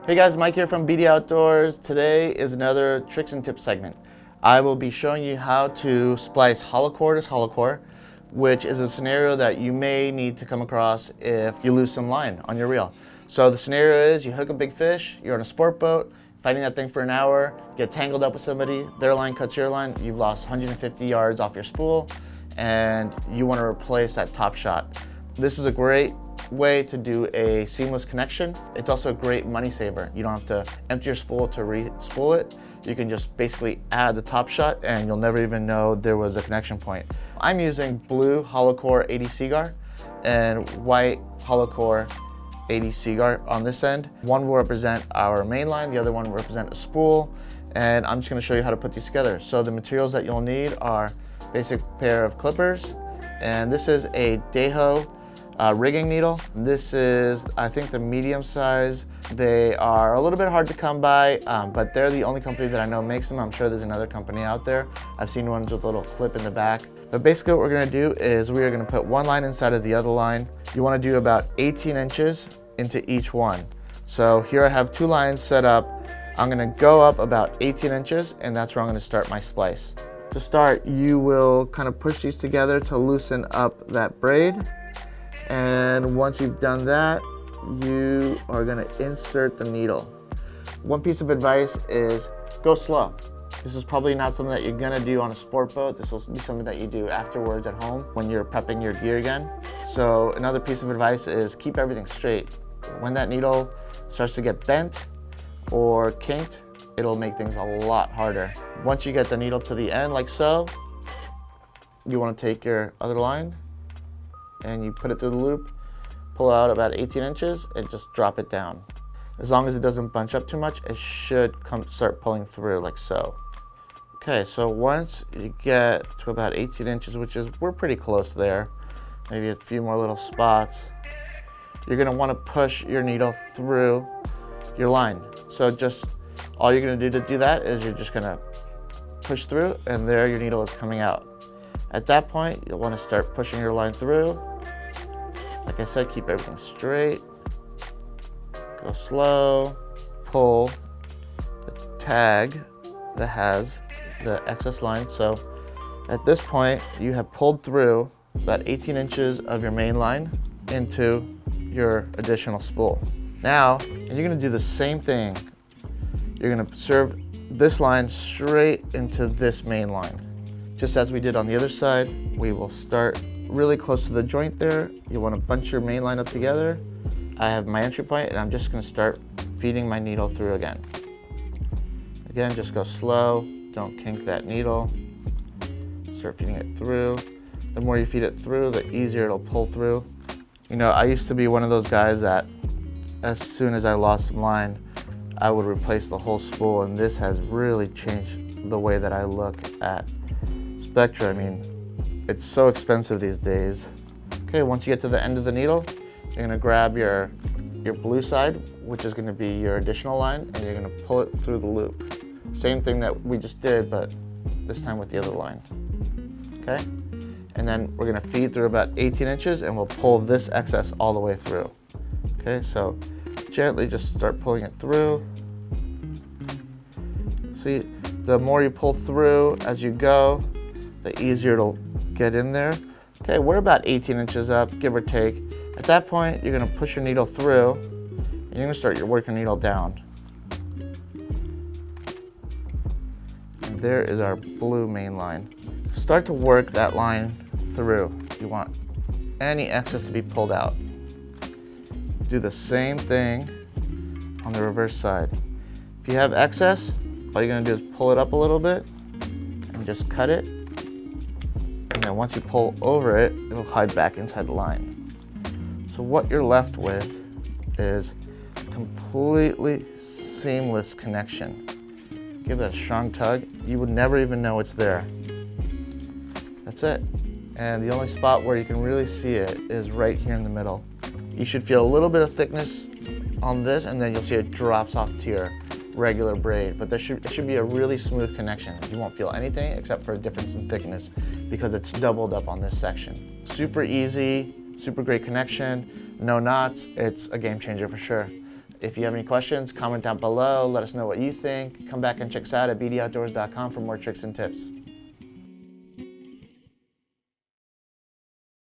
Hey guys, Mike here from BD Outdoors. Today is another tricks and tips segment. I will be showing you how to splice hollowcore to hollowcore, which is a scenario that you may need to come across if you lose some line on your reel. So the scenario is you hook a big fish, you're on a sport boat, fighting that thing for an hour, get tangled up with somebody, their line cuts your line, you've lost 150 yards off your spool, and you want to replace that top shot. This is a great way to do a seamless connection. It's also a great money saver. You don't have to empty your spool to re-spool it. You can just basically add the top shot and you'll never even know there was a connection point. I'm using blue hollowcore 80 seaguar and white hollowcore 80 seaguar on this end. One will represent our main line, the other one will represent a spool, and I'm just going to show you how to put these together. So the materials that you'll need are basic pair of clippers, and this is a Deho rigging needle. This is, I think, the medium size. They are a little bit hard to come by, but they're the only company that I know makes them. I'm sure there's another company out there. I've seen ones with a little clip in the back. But basically what we're gonna do is we are gonna put one line inside of the other line. You wanna do about 18 inches into each one. So here I have two lines set up. I'm gonna go up about 18 inches, and that's where I'm gonna start my splice. To start, you will kind of push these together to loosen up that braid. And once you've done that, you are gonna insert the needle. One piece of advice is go slow. This is probably not something that you're gonna do on a sport boat. This will be something that you do afterwards at home when you're prepping your gear again. So another piece of advice is keep everything straight. When that needle starts to get bent or kinked, it'll make things a lot harder. Once you get the needle to the end like so, you wanna take your other line and you put it through the loop, pull out about 18 inches and just drop it down. As long as it doesn't bunch up too much, it should start pulling through like so. Okay, so once you get to about 18 inches, which is, we're pretty close there, maybe a few more little spots, you're gonna wanna push your needle through your line. So just, all you're gonna do to do that is you're just gonna push through, and there your needle is coming out. At that point, you'll wanna start pushing your line through. Like I said, keep everything straight. Go slow, pull the tag that has the excess line. So at this point, you have pulled through about 18 inches of your main line into your additional spool. Now, and you're gonna do the same thing. You're gonna serve this line straight into this main line. Just as we did on the other side, we will start really close to the joint there. You wanna bunch your main line up together. I have my entry point, and I'm just gonna start feeding my needle through again. Again, just go slow, don't kink that needle. Start feeding it through. The more you feed it through, the easier it'll pull through. You know, I used to be one of those guys that as soon as I lost some line, I would replace the whole spool, and this has really changed the way that I look at Spectra. I mean, it's so expensive these days. Okay, once you get to the end of the needle, you're gonna grab your blue side, which is gonna be your additional line, and you're gonna pull it through the loop. Same thing that we just did, but this time with the other line, okay? And then we're gonna feed through about 18 inches, and we'll pull this excess all the way through. Okay, so gently just start pulling it through. See, the more you pull through as you go, the easier it'll get in there. Okay, we're about 18 inches up, give or take. At that point, you're gonna push your needle through, and you're gonna start your working needle down. And there is our blue main line. Start to work that line through. You want any excess to be pulled out. Do the same thing on the reverse side. If you have excess, all you're gonna do is pull it up a little bit and just cut it. And then once you pull over it, it'll hide back inside the line. So what you're left with is completely seamless connection. Give that a strong tug. You would never even know it's there. That's it. And the only spot where you can really see it is right here in the middle. You should feel a little bit of thickness on this, and then you'll see it drops off to your regular braid. But it should be a really smooth connection. You won't feel anything except for a difference in thickness because it's doubled up on this section. Super easy, super great connection, no knots. It's a game changer for sure. If you have any questions, comment down below. Let us know what you think. Come back and check us out at BDOutdoors.com for more tricks and tips.